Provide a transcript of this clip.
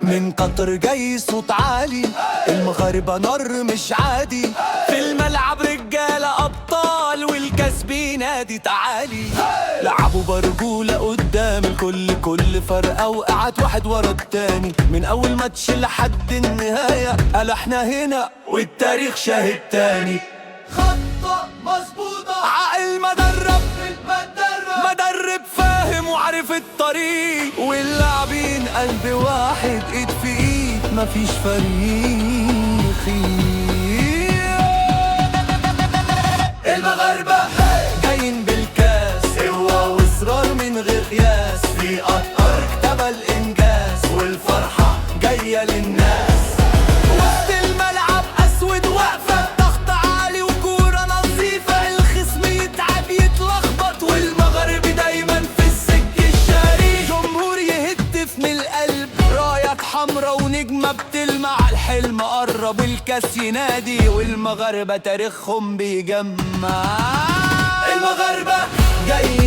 من قطر جاي صوت عالي، المغاربة نار مش عادي، في الملعب رجالة أبطال والكاس بينادي تعالي. لعبوا برجولة قدام الكل، كل فرقة وقعت واحد ورا التاني، من أول ماتش لحد النهاية قال احنا هنا والتاريخ شاهد تاني. خطة مظبوطة، عقل مدرب فاهم وعارف الطريق، واللاعبين قلب واحد ايد في ايد مفيش فريق. المغاربة جايين بالكاس، قوة واصرار من غير قياس، في قطر اكتبى الانجاز والفرحة جاية للناس. وسط الملعب اسود واقفة، ضغط عالي وكورة نظيفة، الخصم يتعب يتلخبط والمغربي دايما في السك الشريف. جمهور يهتف من القلب، رايات حمرا ونجمة بتلمع، الحلم قرب الكاس ينادي، والمغاربة تاريخهم بيجمع. المغاربة جاي